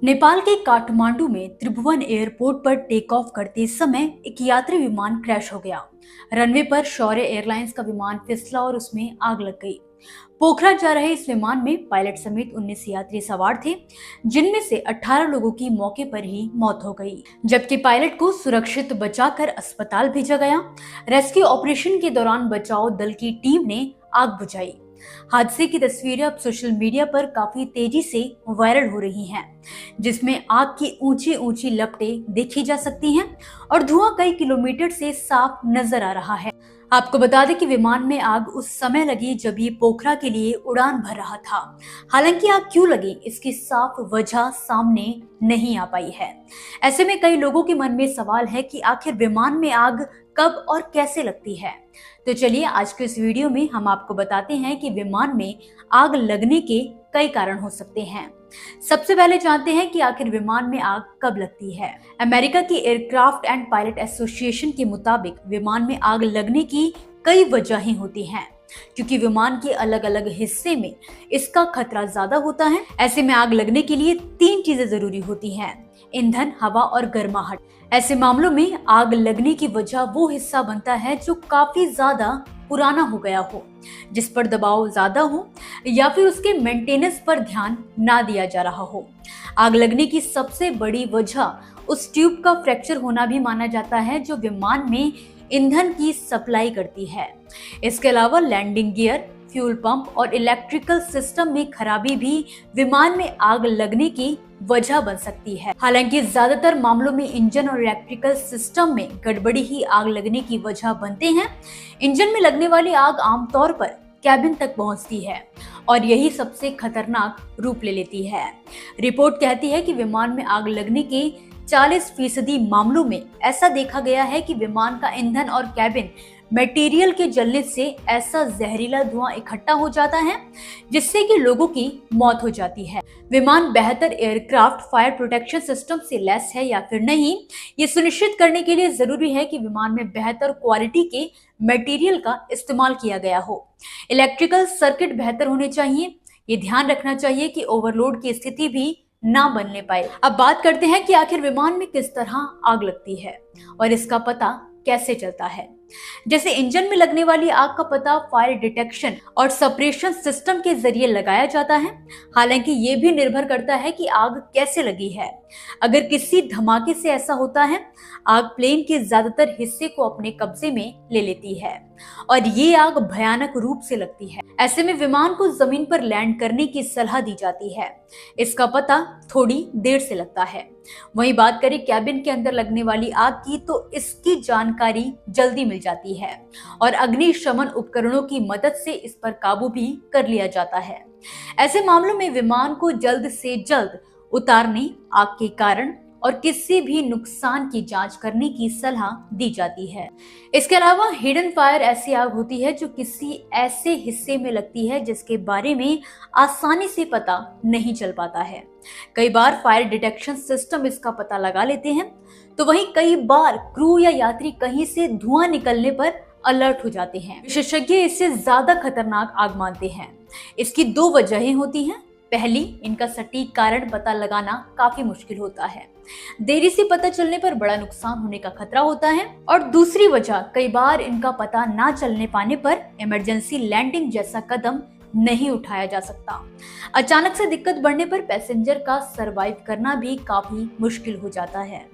नेपाल के काठमांडू में त्रिभुवन एयरपोर्ट पर टेक ऑफ करते समय एक यात्री विमान क्रैश हो गया। रनवे पर शौर्य एयरलाइंस का विमान फिसला और उसमें आग लग गई। पोखरा जा रहे इस विमान में पायलट समेत 19 यात्री सवार थे, जिनमें से 18 लोगों की मौके पर ही मौत हो गई, जबकि पायलट को सुरक्षित बचाकर अस्पताल भेजा गया। रेस्क्यू ऑपरेशन के दौरान बचाव दल की टीम ने आग बुझाई। हादसे की तस्वीरें अब सोशल मीडिया पर काफी तेजी से वायरल हो रही हैं, जिसमें आग की ऊंची ऊंची लपटें देखी जा सकती हैं और धुआं कई किलोमीटर से साफ नजर आ रहा है। आपको बता दें कि विमान में आग उस समय लगी जब ये पोखरा के लिए उड़ान भर रहा था। हालांकि आग क्यों लगी, इसकी साफ वजह सामने नहीं आ पाई है। ऐसे में कई लोगों के मन में सवाल है कि आखिर विमान में आग कब और कैसे लगती है। तो चलिए आज के इस वीडियो में हम आपको बताते हैं कि विमान में आग लगने के कई कारण हो सकते हैं। सबसे पहले जानते हैं कि आखिर विमान में आग कब लगती है। अमेरिका की एयरक्राफ्ट एंड पायलट एसोसिएशन के मुताबिक विमान में आग लगने की कई वजहें होती हैं, क्योंकि विमान के अलग अलग हिस्से में इसका खतरा ज्यादा होता है। ऐसे में आग लगने के लिए 3 चीजें जरूरी होती हैं: ईंधन, हवा और गर्माहट। ऐसे मामलों में आग लगने की वजह वो हिस्सा बनता है जो काफी ज्यादा पुराना हो गया हो, जिस पर दबाव ज्यादा हो या फिर उसके मेंटेनेंस पर ध्यान ना दिया जा रहा हो। आग लगने की सबसे बड़ी वजह उस ट्यूब का फ्रैक्चर होना भी माना जाता है जो विमान में ईंधन की सप्लाई करती है। इसके अलावा लैंडिंग गियर, फ्यूल पंप और इलेक्ट्रिकल सिस्टम में खराबी भी विमान में आग लगने की वजह बन सकती है। हालांकि ज्यादातर मामलों में इंजन और इलेक्ट्रिकल सिस्टम में गड़बड़ी ही आग लगने की वजह बनते हैं। इंजन में लगने वाली आग आमतौर पर कैबिन तक पहुंचती है और यही सबसे खतरनाक रूप ले लेती है। रिपोर्ट कहती है कि विमान में आग लगने के 40% मामलों में ऐसा देखा गया है कि विमान का ईंधन और कैबिन मटेरियल के जलने से ऐसा जहरीला धुआं इकट्ठा हो जाता है जिससे कि लोगों की मौत हो जाती है। विमान बेहतर एयरक्राफ्ट फायर प्रोटेक्शन सिस्टम से लैस है या फिर नहीं, ये सुनिश्चित करने के लिए जरूरी है कि विमान में बेहतर क्वालिटी के मटेरियल का इस्तेमाल किया गया हो। इलेक्ट्रिकल सर्किट बेहतर होने चाहिए। ये ध्यान रखना चाहिए कि ओवरलोड की स्थिति भी ना बनने पाए। अब बात करते हैं कि आखिर विमान में किस तरह आग लगती है और इसका पता कैसे चलता है। जैसे इंजन में लगने वाली आग का पता फायर डिटेक्शन और सप्रेशन सिस्टम के जरिए लगाया जाता है। हालांकि ये भी निर्भर करता है कि आग कैसे लगी है। अगर किसी धमाके से ऐसा होता है, आग प्लेन के ज्यादातर हिस्से को अपने कब्जे में ले लेती है और ये आग भयानक रूप से लगती है। ऐसे में विमान को जमीन पर लैंड करने की सलाह दी जाती है। इसका पता थोड़ी देर से लगता है। वहीं बात करें कैबिन के अंदर लगने वाली आग की, तो इसकी जानकारी जल्दी मिल जाती है और अग्निशमन उपकरणों की मदद से इस पर काबू भी कर लिया जाता है। ऐसे मामलों में विमान को जल्द से जल्द उतारने, आग के कारण और किसी भी नुकसान की जांच करने की सलाह दी जाती है। इसके अलावा हिडन फायर ऐसी आग होती है जो किसी ऐसे हिस्से में लगती है जिसके बारे में आसानी से पता नहीं चल पाता है। कई बार फायर डिटेक्शन सिस्टम इसका पता लगा लेते हैं, तो वहीं कई बार क्रू या यात्री कहीं से धुआं निकलने पर अलर्ट हो जाते हैं। विशेषज्ञ इसे ज्यादा खतरनाक आग मानते हैं। इसकी 2 वजहें होती हैं। पहली, इनका सटीक कारण पता लगाना काफी मुश्किल होता है। देरी से पता चलने पर बड़ा नुकसान होने का खतरा होता है। और दूसरी वजह, कई बार इनका पता ना चलने पाने पर इमरजेंसी लैंडिंग जैसा कदम नहीं उठाया जा सकता। अचानक से दिक्कत बढ़ने पर पैसेंजर का सरवाइव करना भी काफी मुश्किल हो जाता है।